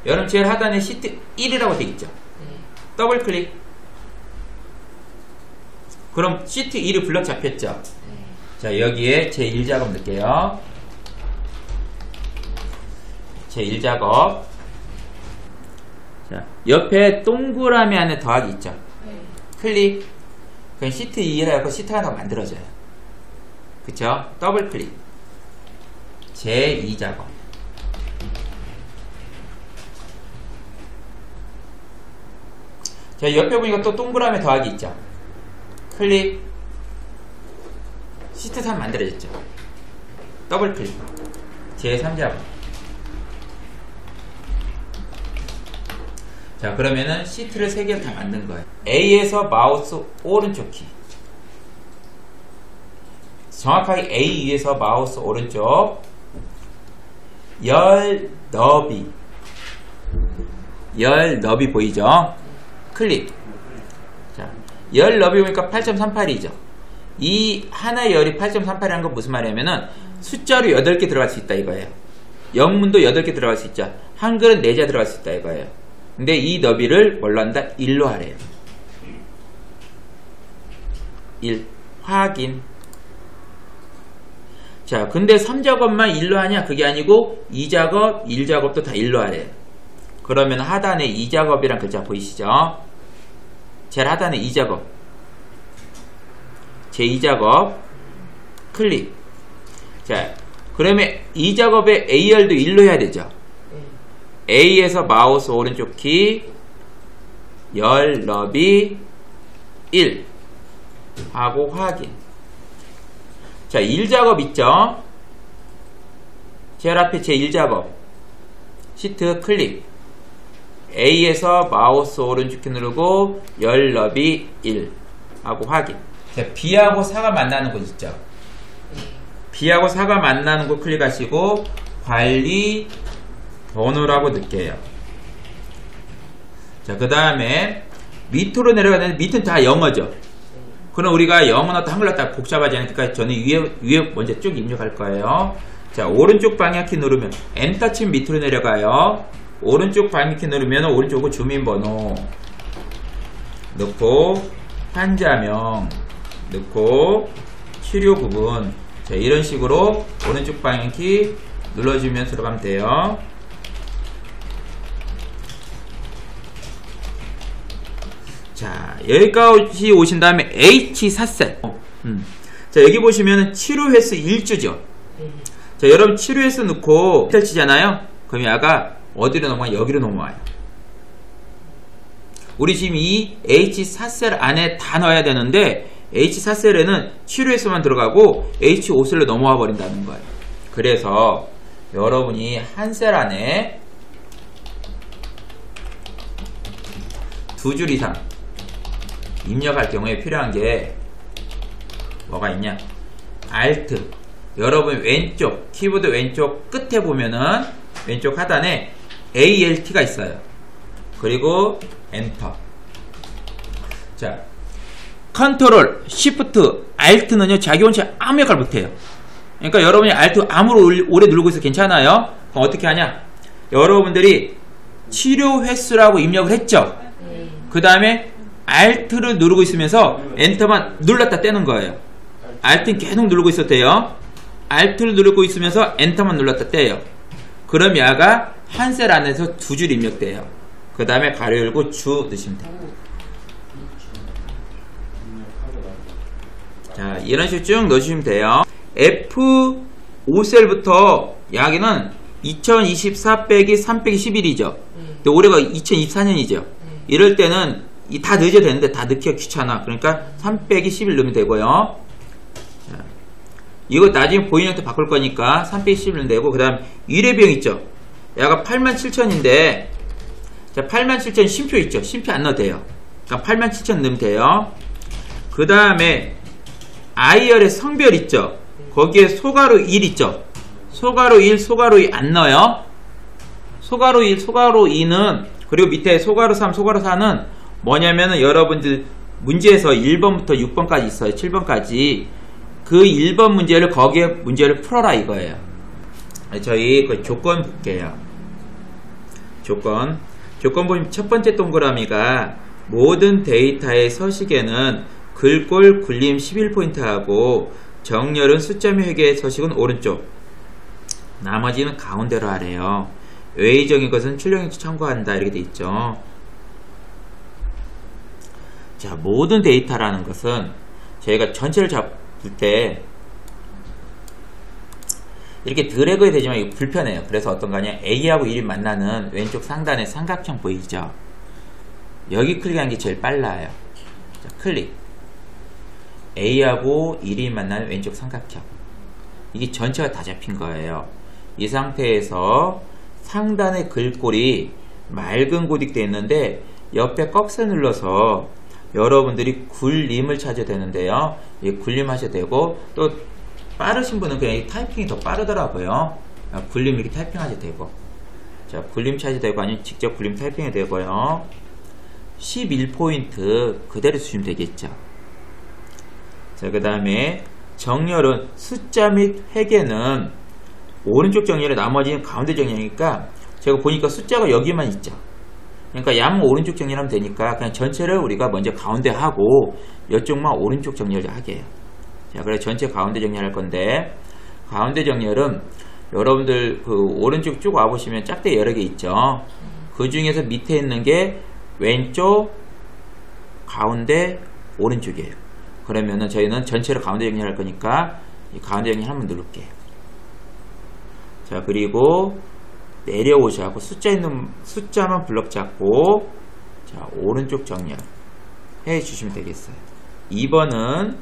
여러분 제일 하단에 시트 1이라고 되어 있죠. 더블 클릭. 그럼 시트 1이 블럭 잡혔죠. 자, 여기에 제 1작업 넣을게요. 제 1작업. 자, 옆에 동그라미 안에 더하기 있죠. 클릭. 그럼 시트 2를 해갖고 시트 하나 만들어져요. 그쵸? 더블 클릭. 제 2작업. 자, 옆에 보니까 또 동그라미 더하기 있죠. 클릭. 시트 3 만들어졌죠. 더블 클릭. 제 3작업. 자, 그러면은 시트를 3개를 다 만든 거예요. A에서 마우스 오른쪽 키. 정확하게 A 위에서 마우스 오른쪽. 열 너비 보이죠? 클릭. 자, 열 너비 보니까 8.38이죠. 이 하나의 열이 8.38이라는 건 무슨 말이냐면은 숫자로 8개 들어갈 수 있다 이거예요. 영문도 8개 들어갈 수 있죠. 한글은 4자 들어갈 수 있다 이거예요. 근데 이 너비를 뭘로 한다? 1로 하래요. 1. 확인. 자, 근데 3작업만 1로 하냐? 그게 아니고 2작업, 1작업도 다 1로 하래요. 그러면 하단에 2작업이란 글자 보이시죠? 제일 하단에 2작업. 제 2작업. 클릭. 자, 그러면 2작업에 A열도 1로 해야 되죠? A에서 마우스 오른쪽 키, 열 너비 1 하고 확인. 자, 1작업 있죠? 제일 앞에 제 1작업. 시트 클릭. A에서 마우스 오른쪽 키 누르고 열 너비 1 하고 확인. 자, B하고 4가 만나는 곳 있죠? B하고 4가 만나는 곳 클릭하시고 관리 번호라고 넣을게요. 자, 그 다음에 밑으로 내려가는데 밑은 다 영어죠. 그럼 우리가 영어나 한글로 다 복잡하지 않으니까 저는 위에 먼저 쭉 입력할 거예요. 자, 오른쪽 방향키 누르면 엔터 치면 밑으로 내려가요. 오른쪽 방향키 누르면 오른쪽으로 주민번호 넣고 환자명 넣고 치료 부분. 자, 이런 식으로 오른쪽 방향키 눌러주면 들어가면 돼요. 자, 여기까지 오신 다음에 H4셀. 자, 여기 보시면 치료 횟수 1주죠. 자, 여러분 치료 횟수 넣고 엔터 치잖아요. 그럼 얘가 어디로 넘어가요? 여기로 넘어와요. 우리 지금 이 H4셀 안에 다 넣어야 되는데 H4셀에는 치료 횟수만 들어가고 H5셀로 넘어와 버린다는 거예요. 그래서 여러분이 한 셀 안에 2줄 이상 입력할 경우에 필요한 게 뭐가 있냐? Alt. 여러분 왼쪽 키보드 왼쪽 끝에 보면은 왼쪽 하단에 ALT가 있어요. 그리고 엔터. 자, 컨트롤 시프트 Alt는요 자기 혼자 아무 역할 못해요. 그러니까 여러분이 Alt 아무리 오래 누르고 있어 괜찮아요. 그럼 어떻게 하냐? 여러분들이 치료 횟수라고 입력을 했죠. 그 다음에 Alt를 누르고 있으면서 엔터만 눌렀다 떼는 거예요. Alt는 계속 누르고 있어도 돼요. Alt를 누르고 있으면서 엔터만 눌렀다 떼요. 그럼 얘가 한 셀 안에서 2줄 입력돼요. 그 다음에 가로 열고 주 넣으시면 돼요. 자, 이런 식으로 쭉 넣으시면 돼요. F5셀부터 여기는 2024 빼기 3 빼기 11이죠. 근데 올해가 2024년이죠. 이럴 때는 다 넣어야 되는데 다 넣기가 귀찮아. 그러니까 3 빼기 11 넣으면 되고요. 자, 이거 나중에 보이는 형태 바꿀 거니까 3 빼기 11 넣으면 되고, 그 다음 일회비용 있죠. 얘가 87,000인데 자, 87,000 쉼표 있죠. 쉼표 안 넣어도 돼요. 그러니까 87,000 넣으면 돼요. 그 다음에 I열의 성별 있죠. 거기에 소가로 1 있죠. 소가로 1, 소가로 2 안 넣어요. 소가로 1, 소가로 2는, 그리고 밑에 소가로 3, 소가로 4는 뭐냐면은 여러분들 문제에서 1번부터 6번까지 있어요. 7번까지. 그 1번 문제를 거기에 문제를 풀어라 이거예요. 저희 그 조건 볼게요. 조건 보시면 첫 번째 동그라미가 모든 데이터의 서식에는 글꼴 굴림 11포인트하고 정렬은 숫자 및 회계의 서식은 오른쪽, 나머지는 가운데로 하래요. 외의적인 것은 출력일지 참고한다 이렇게 돼 있죠. 자, 모든 데이터라는 것은 저희가 전체를 잡을 때 이렇게 드래그가 되지만 이거 불편해요. 그래서 어떤 거냐, A하고 1이 만나는 왼쪽 상단에 삼각형 보이죠? 여기 클릭하는 게 제일 빨라요. 자, 클릭. A하고 1이 만나는 왼쪽 삼각형. 이게 전체가 다 잡힌 거예요. 이 상태에서 상단의 글꼴이 맑은 고딕되어 있는데 옆에 꺽쇠 눌러서 여러분들이 굴림을 찾아야 되는데요. 이 굴림 하셔도 되고, 또 빠르신 분은 그냥 이 타이핑이 더 빠르더라고요. 굴림 이렇게 타이핑 하셔도 되고, 자, 굴림 찾아도 되고, 아니면 직접 굴림 타이핑해도 되고요. 11포인트 그대로 주시면 되겠죠. 자, 그 다음에 정렬은 숫자 및 회계는 오른쪽 정렬에 나머지는 가운데 정렬이니까 제가 보니까 숫자가 여기만 있죠. 그러니까 양 오른쪽 정렬하면 되니까 그냥 전체를 우리가 먼저 가운데 하고 이쪽만 오른쪽 정렬 하게 해요. 자, 그래 전체 가운데 정렬할 건데, 가운데 정렬은 여러분들 그 오른쪽 쭉 와보시면 짝대 여러 개 있죠. 그 중에서 밑에 있는 게 왼쪽, 가운데, 오른쪽이에요. 그러면은 저희는 전체를 가운데 정렬할 거니까 이 가운데 정렬 한번 누를게요. 자, 그리고 내려오셔서 숫자만 블럭 잡고, 자, 오른쪽 정렬 해 주시면 되겠어요. 2번은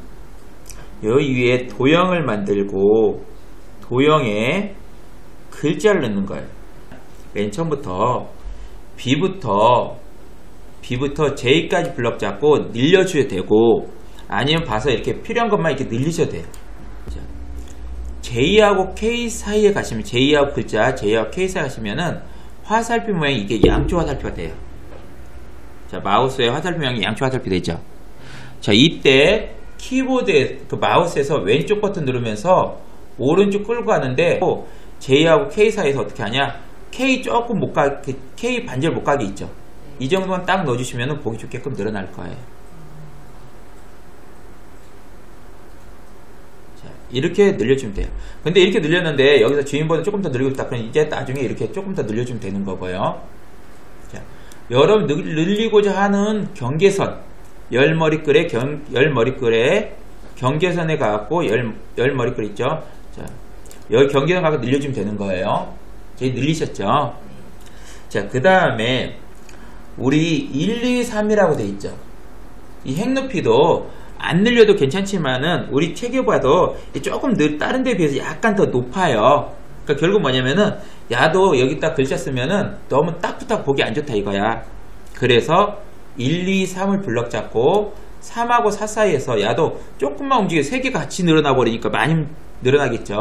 여기 위에 도형을 만들고 도형에 글자를 넣는 거예요. 맨 처음부터 B부터 J까지 블럭 잡고 늘려줘야 되고, 아니면 봐서 이렇게 필요한 것만 이렇게 늘리셔도 돼요. 자, J하고 K 사이에 가시면, J하고 글자, J하고 K 사이에 가시면은 화살표 모양이 이게 양초 화살표가 돼요. 자, 마우스에 화살표 모양이 양초 화살표 되죠. 자, 이때 키보드에 그 마우스에서 왼쪽 버튼 누르면서 오른쪽 끌고 가는데, J하고 K 사이에서 어떻게 하냐, K 조금 못 가, K 반절 못 가게 있죠. 이 정도만 딱 넣어주시면 보기 좋게끔 늘어날 거예요. 자, 이렇게 늘려주면 돼요. 근데 이렇게 늘렸는데 여기서 주인보다 조금 더 늘리고 있다. 그럼 이제 나중에 이렇게 조금 더 늘려주면 되는 거고요. 자, 여러분 늘리고자 하는 경계선, 열머리글에 경계선에 가갖고 열머리글 있죠. 자, 여기 경계선 가서 늘려주면 되는 거예요. 저희 늘리셨죠? 자, 그 다음에 우리 1, 2, 3이라고 돼 있죠. 이 핵높이도 안 늘려도 괜찮지만은 우리 책에 봐도 조금 다른 데에 비해서 약간 더 높아요. 그러니까 결국 뭐냐면은 야도 여기다 글자 쓰면은 너무 딱 붙어 보기 안 좋다 이거야. 그래서 1, 2, 3을 블럭 잡고 3하고 4 사이에서 야도 조금만 움직여 3개 같이 늘어나 버리니까 많이 늘어나겠죠.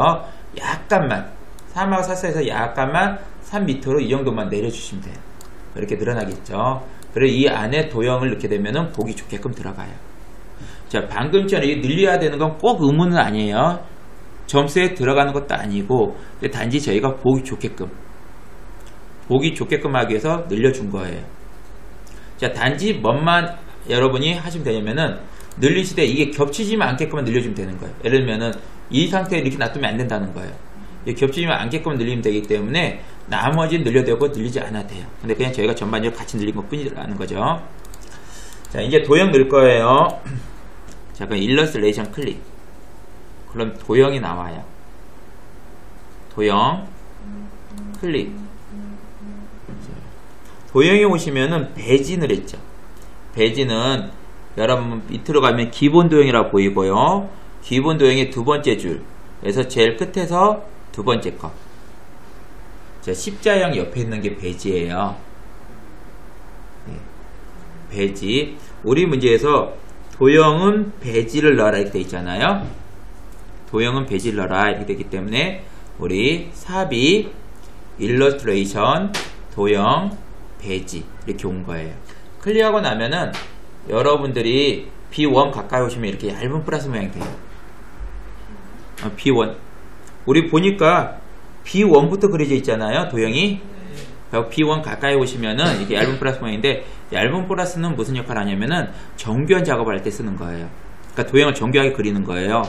약간만 3하고 4 사이에서 약간만 3 밑으로 이 정도만 내려주시면 돼요. 이렇게 늘어나겠죠. 그리고 이 안에 도형을 넣게 되면은 보기 좋게끔 들어가요. 자, 방금처럼 늘려야 되는 건 꼭 의무는 아니에요. 점수에 들어가는 것도 아니고, 단지 저희가 보기 좋게끔 하기 위해서 늘려준 거예요. 자, 단지 뭔만 여러분이 하시면 되냐면은 늘리실 때 이게 겹치지만 않게끔 늘려주면 되는 거예요. 예를 들면은 이 상태에 이렇게 놔두면 안 된다는 거예요. 겹치지만 않게끔 늘리면 되기 때문에 나머지는 늘려도 되고 늘리지 않아도 돼요. 근데 그냥 저희가 전반적으로 같이 늘린 것 뿐이라는 거죠. 자, 이제 도형 넣을 거예요. 자, 그럼 일러스트레이션 클릭. 그럼 도형이 나와요. 도형 클릭. 도형에 오시면은 배진을 했죠. 배진은 여러분 밑으로 가면 기본 도형이라고 보이고요. 기본 도형의 두 번째 줄. 그래서 제일 끝에서 두 번째 거. 자, 십자형 옆에 있는 게 배지예요. 네. 배지. 우리 문제에서 도형은 배지를 넣어라 이렇게 되어 있잖아요. 도형은 배지를 넣어라 이렇게 되기 때문에 우리 삽입, 일러스트레이션, 도형, 배지 이렇게 온 거예요. 클릭하고 나면은 여러분들이 B1 가까이 오시면 이렇게 얇은 플러스 모양이 돼요. B1. 우리 보니까 B1부터 그려져 있잖아요. 도형이. 그리고 B1 가까이 오시면은 이게 얇은 플러스 모양인데, 얇은 플러스는 무슨 역할을 하냐면은 정교한 작업을 할 때 쓰는 거예요. 그러니까 도형을 정교하게 그리는 거예요.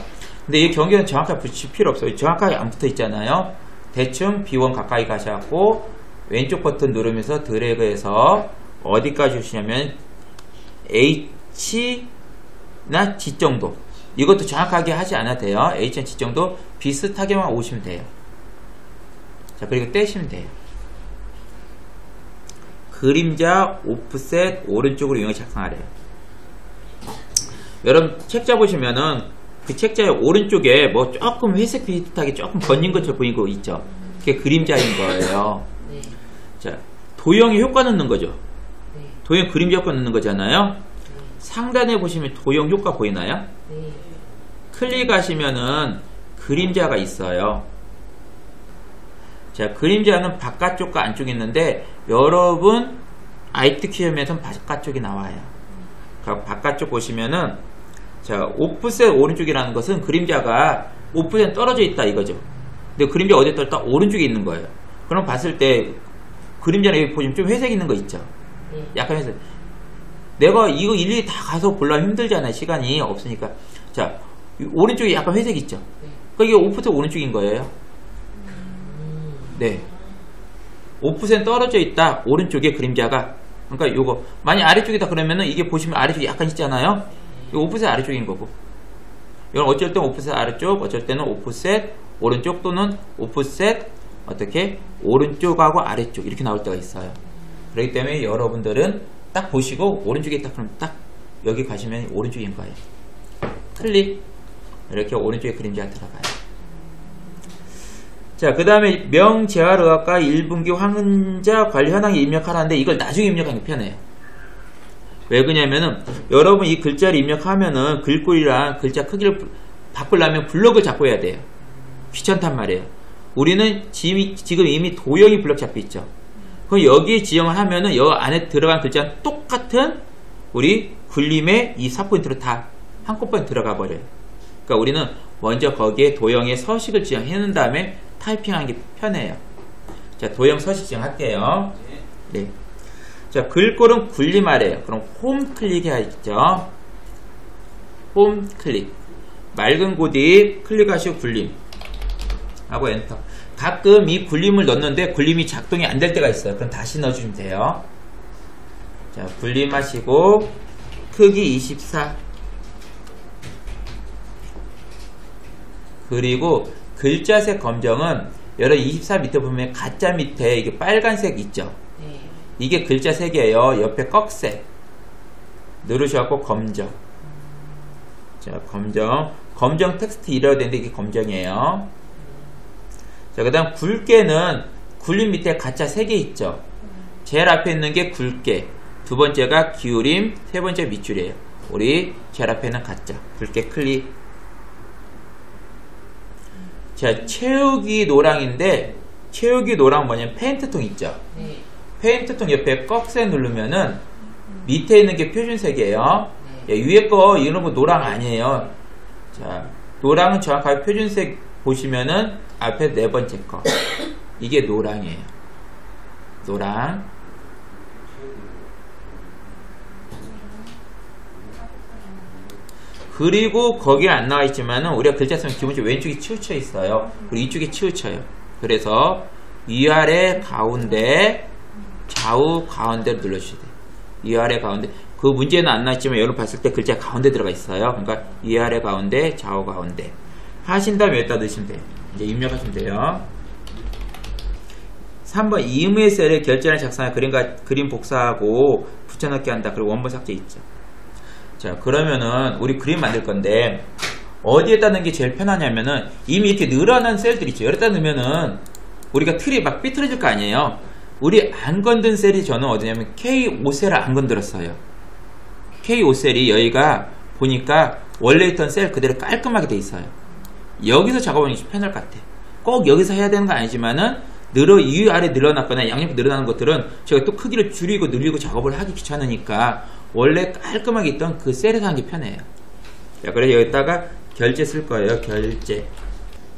근데 이 경계는 정확하게 붙일 필요 없어요. 정확하게 안 붙어 있잖아요. 대충 B1 가까이 가셔갖고 왼쪽 버튼 누르면서 드래그해서 어디까지 오시냐면 H나 G 정도. 이것도 정확하게 하지 않아도 돼요. H나 G 정도 비슷하게만 오시면 돼요. 자, 그리고 떼시면 돼요. 그림자 오프셋 오른쪽으로 이용해 작성하래요. 여러분 책자 보시면은 그 책자의 오른쪽에 뭐 조금 회색 비슷하게 조금 번진 것처럼 보이는 거 있죠. 그게 그림자인 거예요. 네. 자, 도형에 효과 넣는 거죠. 네. 도형 그림자 효과 넣는 거잖아요. 네. 상단에 보시면 도형 효과 보이나요? 네. 클릭하시면은 그림자가 있어요. 자, 그림자는 바깥쪽과 안쪽이 있는데 여러분 IT 키우면서 바깥쪽이 나와요. 그러니까 바깥쪽 보시면은 자, 오프셋 오른쪽이라는 것은 그림자가 오프셋 떨어져 있다 이거죠. 근데 그림자 어디에 떨어졌다? 오른쪽에 있는 거예요. 그럼 봤을 때 그림자는 여기 보시면 좀 회색 있는 거 있죠. 네. 약간 회색. 내가 이거 일일이 다 가서 보려면 힘들잖아요. 시간이 없으니까. 자, 오른쪽에 약간 회색 있죠. 네. 그러니까 이게 오프셋 오른쪽인 거예요. 네. 오프셋 떨어져 있다. 오른쪽에 그림자가. 그러니까 요거 만약 아래쪽이다 그러면은 이게 보시면 아래쪽이 약간 있잖아요. 이거 오프셋 아래쪽인 거고. 이건 어쩔 땐 오프셋 아래쪽, 어쩔 때는 오프셋 오른쪽 또는 오프셋 어떻게 오른쪽하고 아래쪽 이렇게 나올 때가 있어요. 그렇기 때문에 여러분들은 딱 보시고 오른쪽에 있다 그러면 딱 여기 가시면 오른쪽인 거예요. 클릭. 이렇게 오른쪽에 그림자가 들어가요. 자, 그 다음에 명재활의학과 1분기 환자 관리 현황에 입력하라는데 이걸 나중에 입력하는 게 편해요. 왜 그러냐면은 여러분 이 글자를 입력하면은 글꼴이랑 글자 크기를 바꾸려면 블럭을 잡고 해야 돼요. 귀찮단 말이에요. 우리는 지금 이미 도형이 블럭 잡혀 있죠. 그럼 여기에 지정을 하면은 여 안에 들어간 글자는 똑같은 우리 굴림의 이 4포인트로 다 한꺼번에 들어가 버려요. 그러니까 우리는 먼저 거기에 도형의 서식을 지정해 놓은 다음에 타이핑하는 게 편해요. 자, 도형 서식 지정할게요. 네. 자, 글꼴은 굴림 아래요. 그럼 홈 클릭해야겠죠. 홈 클릭. 맑은 고딕 클릭하시고 굴림. 하고 엔터. 가끔 이 굴림을 넣는데 굴림이 작동이 안 될 때가 있어요. 그럼 다시 넣어주시면 돼요. 자, 굴림하시고 크기 24. 그리고 글자색 검정은 여러 24 밑에 보면 가짜 밑에 이게 빨간색 있죠. 네. 이게 글자 색이에요. 옆에 꺽색 누르셔갖고 검정. 자, 검정 텍스트 이래야 되는데 이게 검정이에요. 자, 그 다음 굵게는 굴림 밑에 가짜 3개 있죠. 제일 앞에 있는 게 굵게, 두 번째가 기울임, 세 번째 밑줄이에요. 우리 제일 앞에 있는 가짜 굵게 클릭. 자, 채우기 노랑인데 채우기 노랑 뭐냐면 페인트통 있죠. 네. 페인트통 옆에 꺽쇠 누르면은 밑에 있는 게 표준색이에요. 네. 야, 위에 거 이런 거 노랑 아니에요. 자, 노랑은 정확하게 표준색 보시면은 앞에 네 번째 거 이게 노랑이에요. 노랑. 그리고 거기에 안 나와 있지만은 우리가 글자 쓰면 기본적으로 왼쪽이 치우쳐 있어요. 그리고 이쪽이 치우쳐요. 그래서 위아래 가운데 좌우 가운데를 눌러주셔야 돼요. 위아래 가운데. 그 문제는 안 나왔지만 여러분 봤을 때 글자 가운데 들어가 있어요. 그러니까 위아래 가운데 좌우 가운데 하신 다음에 여기다 넣으시면 돼요. 이제 입력하시면 돼요. 3번 이음의 셀에 결제를 작성한 그림 복사하고 붙여넣기 한다. 그리고 원본 삭제 있죠. 자, 그러면은 우리 그림 만들 건데 어디에다 넣는 게 제일 편하냐면은 이미 이렇게 늘어난 셀들 있죠. 여기다 넣으면은 우리가 틀이 막 삐뚤어질 거 아니에요. 우리 안 건든 셀이 저는 어디냐면 K5셀을 안 건드렸어요. K5셀이 여기가 보니까 원래 있던 셀 그대로 깔끔하게 돼 있어요. 여기서 작업하는 게 편할 것 같아. 꼭 여기서 해야 되는 건 아니지만은 위아래 늘어났거나 양옆 늘어나는 것들은 제가 또 크기를 줄이고 늘리고 작업을 하기 귀찮으니까 원래 깔끔하게 있던 그 셀에서 하는 게 편해요. 자, 그래서 여기다가 결제 쓸 거예요. 결제.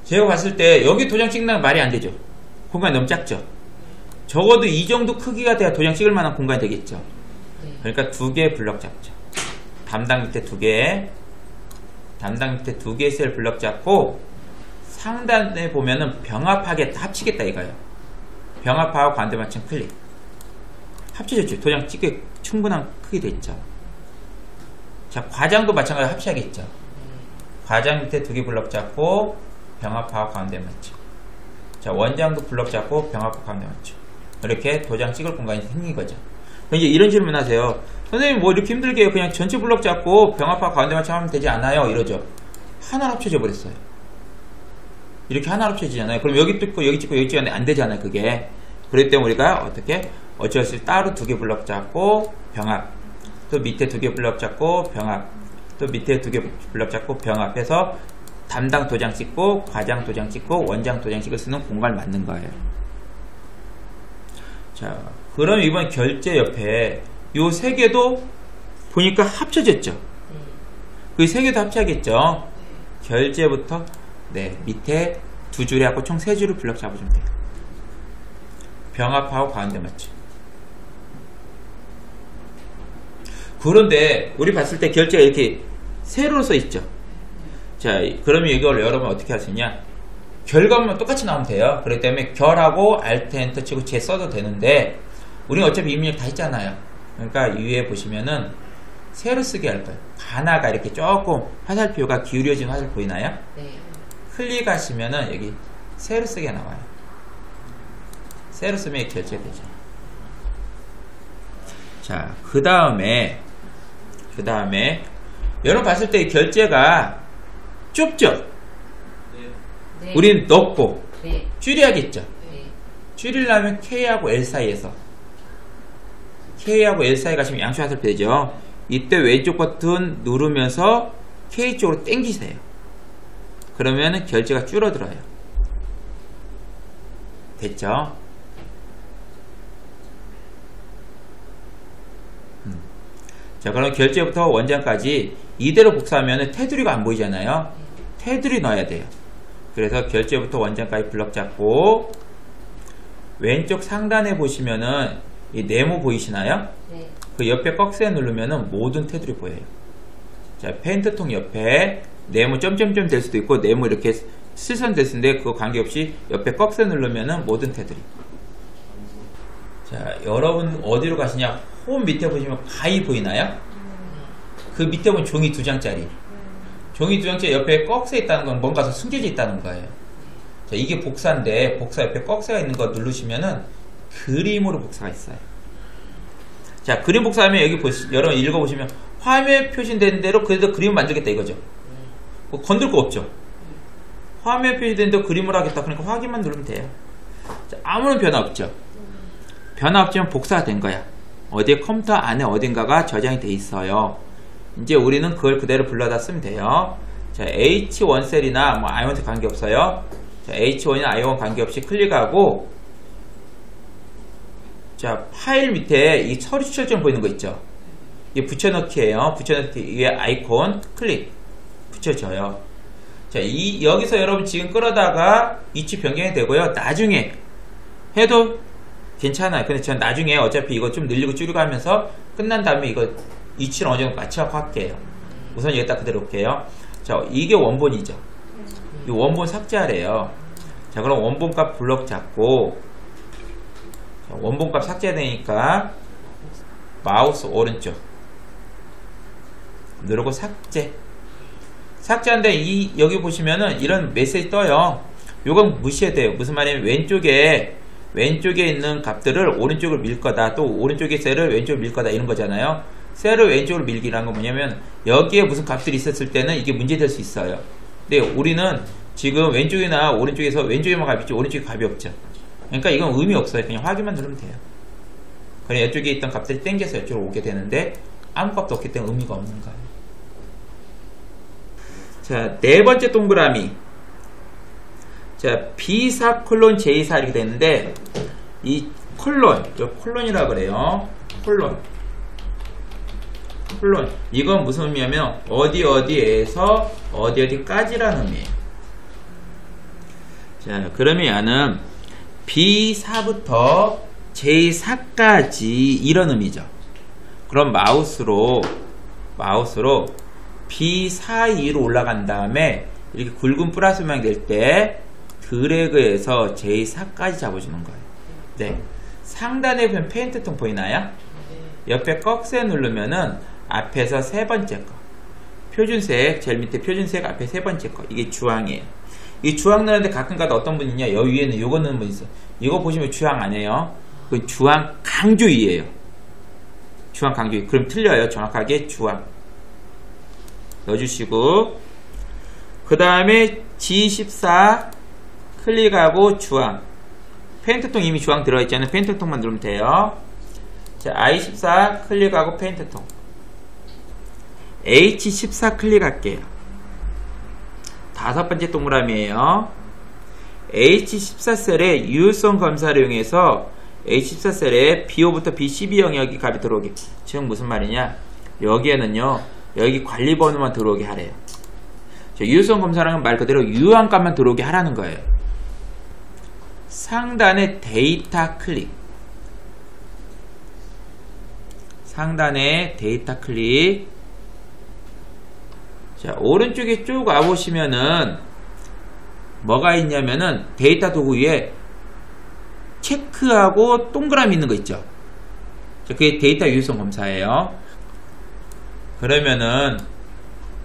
제가 봤을 때 여기 도장 찍는 말이 안 되죠. 공간이 너무 작죠. 적어도 이 정도 크기가 돼야 도장 찍을 만한 공간이 되겠죠. 네. 그러니까 2개의 블럭 잡죠. 담당 밑에 2개, 담당 밑에 2개의 셀 블럭 잡고 상단에 보면은 병합하겠다, 합치겠다 이거예요. 병합하고 관대 맞춤 클릭. 합쳐졌죠. 도장 찍기 충분한 크기 됐죠. 자, 과장도 마찬가지로 합쳐야겠죠. 과장 밑에 2개 블럭 잡고 병합하고 가운데 맞춤. 자, 원장도 블럭 잡고 병합하고 가운데 맞춤. 이렇게 도장 찍을 공간이 생긴 거죠. 이제 이런 질문 하세요. 선생님 뭐 이렇게 힘들게 그냥 전체 블럭 잡고 병합하고 가운데 맞춤 하면 되지 않아요? 이러죠. 하나 합쳐져 버렸어요. 이렇게 하나 합쳐지잖아요. 그럼 여기 뜯고 여기 찍고 여기 찍었는데 안 되잖아요. 그게. 그렇기 때문에 우리가 어떻게 어쩔 수 없이 따로 2개 블럭 잡고 병합, 또 밑에 2개 블럭 잡고 병합, 또 밑에 2개 블럭 잡고 병합해서 담당 도장 찍고 과장 도장 찍고 원장 도장 찍을 수 있는 공간을 만든 거예요. 자, 그럼 이번 결제 옆에 요 3개도 보니까 합쳐졌죠. 그 3개도 합쳐야겠죠. 결제부터 밑에 2줄에 하고 총 3줄을 블럭 잡아주면 돼요. 병합하고 가운데 맞죠. 그런데 우리 봤을 때 결제가 이렇게 세로로 써 있죠. 자, 그러면 이걸 여러분 어떻게 할 수 있냐? 결과만 똑같이 나오면 돼요. 그렇기 때문에 결하고 Alt 엔터 치고 제 써도 되는데 우리는 어차피 입력 다 했잖아요. 그러니까 위에 보시면은 세로 쓰게 할 거예요. 하나가 이렇게 조금 화살표가 기울여진 화살표 보이나요? 네. 클릭하시면은 여기 세로 쓰게 나와요. 세로 쓰면 결제되죠. 자, 그 다음에 여러분 봤을 때 결제가 좁죠? 네. 우린 넓고 네. 줄여야겠죠? 네. 줄이려면 K하고 L 사이에서 K하고 L 사이 가시면 양쪽 화살표 되죠? 이때 왼쪽 버튼 누르면서 K 쪽으로 당기세요. 그러면은 결제가 줄어들어요. 됐죠? 자, 그럼 결제부터 원장까지 이대로 복사하면 테두리가 안 보이잖아요. 테두리 넣어야 돼요. 그래서 결제부터 원장까지 블럭 잡고 왼쪽 상단에 보시면은 이 네모 보이시나요? 네. 그 옆에 꺽쇠 누르면은 모든 테두리 보여요. 자, 페인트통 옆에 네모 점점점 될 수도 있고 네모 이렇게 실선 될 수도 있는데 그거 관계없이 옆에 꺽쇠 누르면은 모든 테두리. 자, 여러분 어디로 가시냐? 홈 밑에 보시면 가위 보이나요? 그 밑에 보면 종이 2장짜리. 종이 2장짜리 옆에 꺽쇠 있다는 건 뭔가 더 숨겨져 있다는 거예요. 자, 이게 복사인데 복사 옆에 꺽쇠가 있는 거 누르시면은 그림으로 복사가 있어요. 자, 그림 복사하면 여기 여러분 읽어보시면 화면에 표시된 대로 그래도 그림을 만들겠다 이거죠. 뭐 건들 거 없죠. 화면에 표시된 대로 그림을 하겠다. 그러니까 확인만 누르면 돼요. 자, 아무런 변화 없죠. 변화 없지만 복사가 된 거야. 어디에 컴퓨터 안에 어딘가가 저장이 돼 있어요. 이제 우리는 그걸 그대로 불러다 쓰면 돼요. 자, H1셀이나 뭐 I1 관계없어요. 자, H1이나 I1 관계없이 클릭하고 자, 파일 밑에 이 처리 추출점 보이는 거 있죠? 이게 붙여넣기예요. 붙여넣기 위에 아이콘 클릭 붙여줘요. 자, 여기서 여러분 지금 끌어다가 위치 변경이 되고요. 나중에 해도 괜찮아요. 근데 전 나중에 어차피 이거 좀 늘리고 줄이고 하면서 끝난 다음에 이거 위치를 어느 정도 맞춰갖고 할게요. 우선 여기다 그대로 올게요. 자, 이게 원본이죠. 이 원본 삭제하래요. 자, 그럼 원본값 블럭 잡고 자, 원본값 삭제되니까 마우스 오른쪽 누르고 삭제. 삭제한데 여기 보시면은 이런 메시지 떠요. 요건 무시해야 돼요. 무슨 말이냐면 왼쪽에 있는 값들을 오른쪽으로 밀 거다. 또 오른쪽에 셀을 왼쪽으로 밀 거다. 이런 거잖아요. 셀을 왼쪽으로 밀기라는 건 뭐냐면 여기에 무슨 값들이 있었을 때는 이게 문제될 수 있어요. 근데 우리는 지금 왼쪽이나 오른쪽에서 왼쪽에만 값이 있지 오른쪽에 값이 없죠. 그러니까 이건 의미 없어요. 그냥 확인만 누르면 돼요. 그럼 이쪽에 있던 값들이 땡겨서 이쪽으로 오게 되는데 아무 값도 없기 때문에 의미가 없는 거예요. 자, 네 번째 동그라미. 자, B4 콜론 J4 이렇게 되는데 이 콜론이라 그래요. 콜론. 이건 무슨 의미냐면 어디에서 어디까지라는 의미예요. 자, 그러면 얘는 B4부터 제4까지 이런 의미죠. 그럼 마우스로 B 사이로 올라간 다음에 이렇게 굵은 플러스 모양 될 때 드래그해서 제4까지 잡아주는 거예요. 네. 상단에 보면 페인트통 보이나요? 옆에 꺽쇠 누르면은 앞에서 세 번째 거. 표준색, 제일 밑에 표준색 앞에 세 번째 거. 이게 주황이에요. 이 주황 넣는데 가끔가다 어떤 분이 있냐? 여기 위에는 요거 넣는 분 있어요. 이거 보시면 주황 아니에요. 그건 주황 강조위예요. 주황 강조위. 그럼 틀려요. 정확하게 주황. 넣어주시고, 그 다음에 G14 클릭하고 주황. 페인트통 이미 주황 들어있잖아요. 페인트통만 누르면 돼요. 자, I14 클릭하고 페인트통. H14 클릭할게요. 다섯 번째 동그라미에요. H14 셀에 유효성 검사를 이용해서 H14 셀에 B5부터 B12 영역이 값이 들어오게. 지금 무슨 말이냐? 여기에는요, 여기 관리번호만 들어오게 하래요. 유효성 검사라는 말 그대로 유효한 값만 들어오게 하라는 거예요. 상단에 데이터 클릭. 상단에 데이터 클릭. 자, 오른쪽에 쭉 와보시면은 뭐가 있냐면은 데이터 도구 위에 체크하고 동그라미 있는 거 있죠. 자, 그게 데이터 유효성 검사예요. 그러면은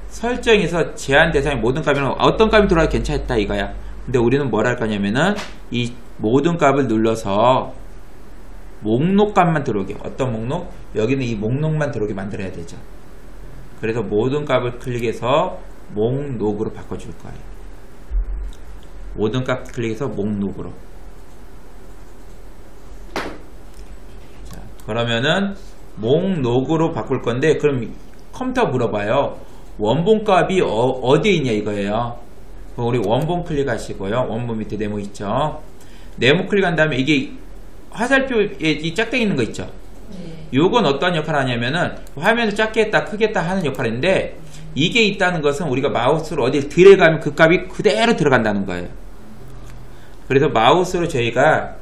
설정에서 제한 대상의 모든 값이면 어떤 값이 들어와도 괜찮다 이거야. 근데 우리는 뭘 할 거냐면은 이 모든 값을 눌러서 목록 값만 들어오게. 어떤 목록? 여기는 이 목록만 들어오게 만들어야 되죠. 그래서 모든 값을 클릭해서 목록으로 바꿔줄 거예요. 모든 값 클릭해서 목록으로. 자, 그러면은 목록으로 바꿀 건데, 그럼 컴퓨터 물어봐요. 원본 값이 어디에 있냐 이거예요. 그럼 우리 원본 클릭하시고요. 원본 밑에 네모 있죠. 네모 클릭한 다음에 이게 화살표에 이 짝대기 있는 거 있죠. 요건 어떤 역할을 하냐면은 화면을 작게 했다 크게 했다 하는 역할인데, 이게 있다는 것은 우리가 마우스로 어디를 들어가면 그 값이 그대로 들어간다는 거예요. 그래서 마우스로 저희가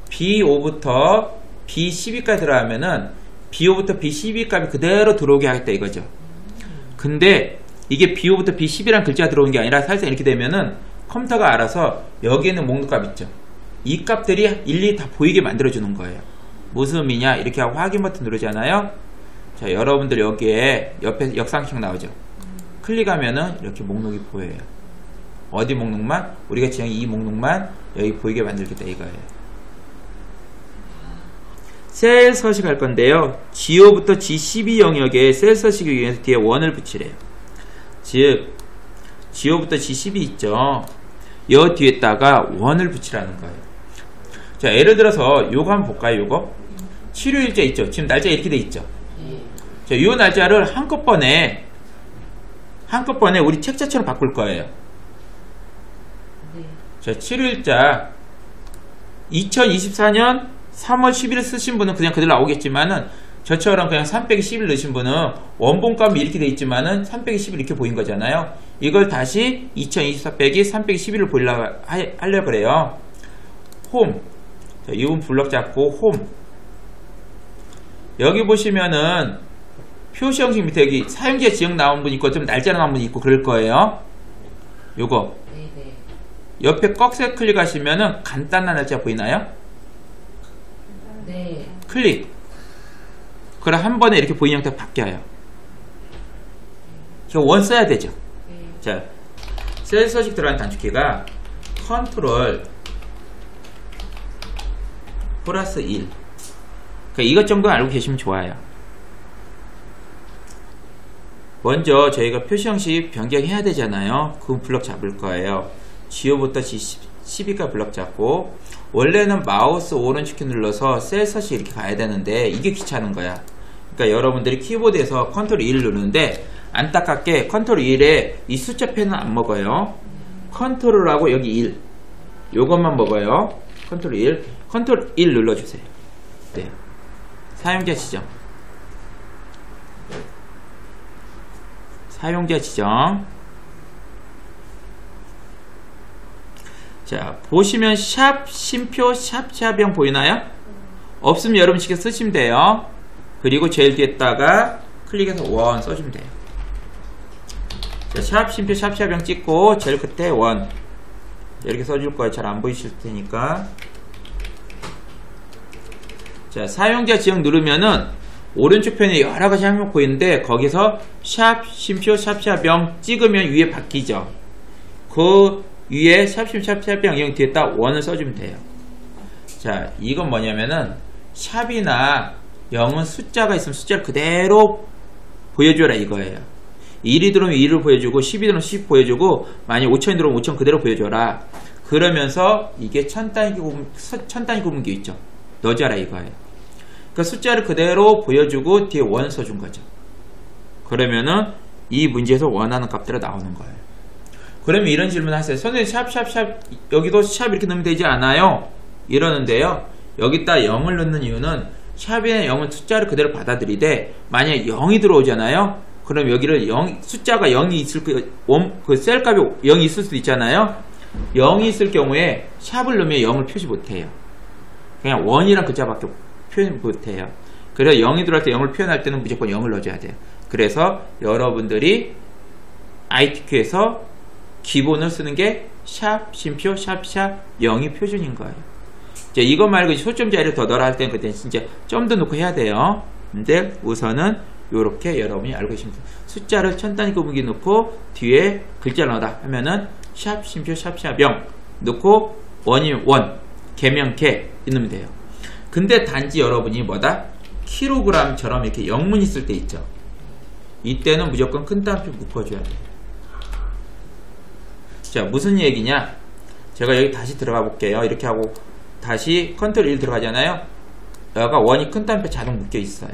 B5부터 B12까지 들어가면은 B5부터 B12 값이 그대로 들어오게 하겠다 이거죠. 근데 이게 B5부터 B12란 글자가 들어오는 게 아니라 살짝 이렇게 되면은 컴퓨터가 알아서 여기에는 목록 값 있죠. 이 값들이 일일이 다 보이게 만들어주는 거예요. 무슨 의미냐? 이렇게 하고 확인 버튼 누르잖아요. 자, 여러분들 여기에 옆에 역상식 나오죠. 클릭하면은 이렇게 목록이 보여요. 어디 목록만? 우리가 지금 이 목록만 여기 보이게 만들겠다 이거예요. 셀 서식할 건데요. G5부터 G12 영역에 셀 서식을 이용해서 뒤에 1을 붙이래요. 즉 G5부터 G12 있죠. 여 뒤에다가 1을 붙이라는 거예요. 자, 예를 들어서 요거 한번 볼까요? 요거 치료일자 있죠. 지금 날짜 이렇게 돼 있죠. 자, 요 날짜를 한꺼번에 우리 책자처럼 바꿀 거예요. 자, 치료일자 2024년 3월 10일 쓰신 분은 그냥 그대로 나오겠지만은, 저처럼 그냥 3 빼기 10일 넣으신 분은 원본값이 이렇게 돼 있지만은 3 빼기 10일 이렇게 보인 거잖아요. 이걸 다시 2024 빼기 3 빼기 11을 보려고 하려고 그래요. 홈. 자, 이 부분 블럭 잡고 홈. 여기 보시면은 표시 형식 밑에 여기 사용자 지역 나온 분 있고 좀 날짜 나온 분 있고 그럴 거예요. 요거. 옆에 꺽쇠 클릭하시면은 간단한 날짜 보이나요? 네. 클릭. 그럼 한 번에 이렇게 보이는 형태가 바뀌어요. 이거 원 써야 되죠. 자, 셀 서식 들어가는 단축키가 컨트롤 플러스 1. 그러니까 이것 정도는 알고 계시면 좋아요. 먼저 저희가 표시 형식 변경해야 되잖아요. 그 블럭 잡을 거예요. G5부터 G12까지 블럭 잡고, 원래는 마우스 오른쪽키 눌러서 셀 서식 이렇게 가야 되는데 이게 귀찮은 거야. 그러니까 여러분들이 키보드에서 컨트롤 1을 누르는데, 안타깝게 컨트롤 1에 이 숫자 펜은 안 먹어요. 컨트롤하고 여기 1 요것만 먹어요. 컨트롤 1 컨트롤 1 눌러주세요. 네. 사용자 지정. 사용자 지정. 자, 보시면 샵 심표 샵 샵형 보이나요? 없으면 여러분 직접 쓰시면 돼요. 그리고 제일 뒤에다가 클릭해서 원 써주면 돼요. 자, 샵 심표 샵0 찍고 제일 끝에 원 이렇게 써줄 거예요. 잘 안 보이실 테니까. 자, 사용자 지역 누르면은 오른쪽 편에 여러 가지 항목 보이는데 거기서 샵 심표 샵0 찍으면 위에 바뀌죠. 그 위에 샵 심표 샵0 뒤에다 원을 써주면 돼요. 자, 이건 뭐냐면은 샵이나 0은 숫자가 있으면 숫자를 그대로 보여줘라 이거예요. 1이 들어오면 2를 보여주고 10이 들어오면 10 보여주고 만약 5천이 들어오면 5천 그대로 보여줘라. 그러면서 이게 천 단위 구분기 있죠. 넣어줘라 이거예요. 그러니까 숫자를 그대로 보여주고 뒤에 원 써준 거죠. 그러면은 이 문제에서 원하는 값대로 나오는 거예요. 그러면 이런 질문 하세요. 선생님 샵 여기도 샵 이렇게 넣으면 되지 않아요? 이러는데요. 여기다 0을 넣는 이유는 샵에 0은 숫자를 그대로 받아들이되 만약 0이 들어오잖아요. 그럼 여기를 숫자가 0이 있을 그 셀값이 0이 있을 수도 있잖아요. 0이 있을 경우에 샵을 넣으면 0을 표시 못해요. 그냥 원이란 글자밖에 표현 못해요. 그래서 0이 들어갈 때 0을 표현할 때는 무조건 0을 넣어줘야 돼요. 그래서 여러분들이 ITQ에서 기본을 쓰는 게 샵, 심표, 샵, 0이 표준인 거예요. 이제 이것 말고 소점자리를 더 넣어라 할 때는 그때 진짜 점도 넣고 해야 돼요. 근데 우선은 요렇게 여러분이 알고 계시면 돼요. 숫자를 천 단위 구분기 넣고 뒤에 글자를 넣어라 하면은 샵, 심표, 샵, 0 넣고 원이면 원, 개면 개 넣으면 돼요. 근데 단지 여러분이 뭐다? 킬로그램처럼 이렇게 영문이 있을 때 있죠. 이때는 무조건 큰 따옴표 묶어줘야 돼요. 자, 무슨 얘기냐? 제가 여기 다시 들어가 볼게요. 이렇게 하고 다시 컨트롤 1 들어가잖아요. 여기가 원이 큰 따옴표 자동 묶여 있어요.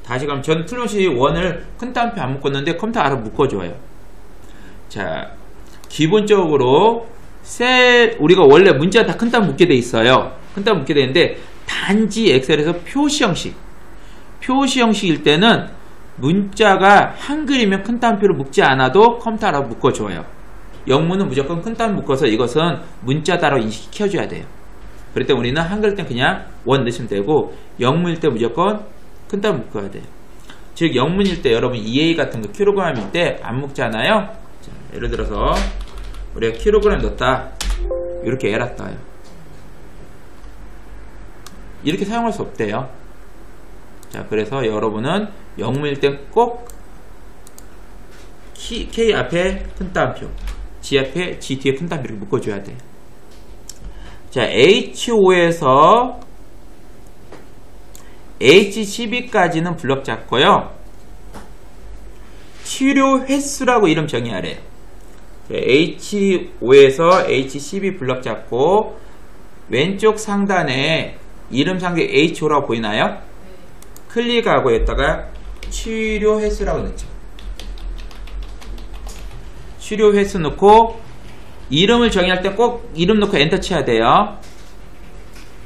다시 가면 전 틀림없이 원을 큰 따옴표 안 묶었는데 컴퓨터 알아 묶어줘요. 자, 기본적으로 우리가 원래 문자 다 큰 따옴 묶게 돼 있어요. 큰 따옴 묶게 돼 있는데 단지 엑셀에서 표시 형식일 때는 문자가 한글이면 큰 따옴표를 묶지 않아도 컴퓨터 알아 묶어줘요. 영문은 무조건 큰 따옴 묶어서 이것은 문자다라고 인식시켜줘야 돼요. 그럴 때 우리는 한글 땐 그냥 원 넣으시면 되고 영문일 때 무조건 큰 따옴 묶어야 돼요. 즉 영문일 때 여러분 EA 같은 거 킬로그램일 때 안 묶잖아요. 자, 예를 들어서 우리가 킬로그램 넣었다. 이렇게 에러 떠요. 이렇게 사용할 수 없대요. 자, 그래서 여러분은 영문일 땐 꼭 K 앞에 큰 따옴표, G 앞에 G 뒤에 큰 따옴표 이렇게 묶어줘야 돼요. 자, H5에서 H12까지는 블럭 잡고요. 치료 횟수라고 이름 정의하래요. H5에서 H12 블럭 잡고 왼쪽 상단에 이름 상대 H5라고 보이나요? 클릭하고 여기다가 치료 횟수라고 넣죠. 치료 횟수 넣고 이름을 정의할 때 꼭 이름 넣고 엔터 쳐야 돼요.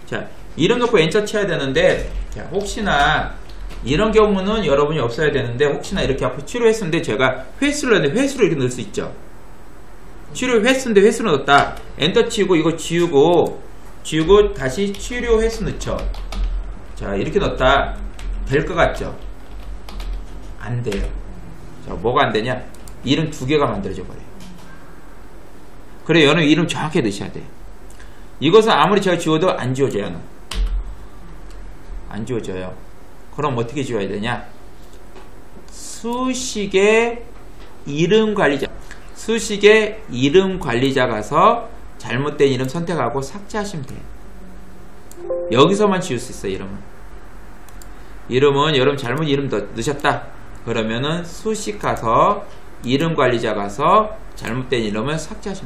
자, 이름 넣고 엔터 쳐야 되는데 자, 혹시나 이런 경우는 여러분이 없어야 되는데 혹시나 이렇게 하고 치료 횟수인데 제가 횟수를 넣는데 횟수로 이렇게 넣을 수 있죠. 치료 횟수인데 횟수로 넣었다. 엔터 치고 이거 지우고 다시 치료 횟수 넣죠. 자, 이렇게 넣었다. 될 것 같죠? 안 돼요. 자, 뭐가 안 되냐? 이름 두 개가 만들어져 버려요. 그래, 여러분 이름 정확히 넣으셔야 돼요. 이것은 아무리 제가 지워도 안 지워져요. 안 지워져요. 그럼 어떻게 지워야 되냐? 수식의 이름 관리자 가서 잘못된 이름 선택하고 삭제하시면 돼요. 여기서만 지울 수 있어요. 이름은 여러분 잘못 이름 넣으셨다. 그러면은 수식 가서 이름 관리자 가서 잘못된 이름을 삭제하시면 돼요.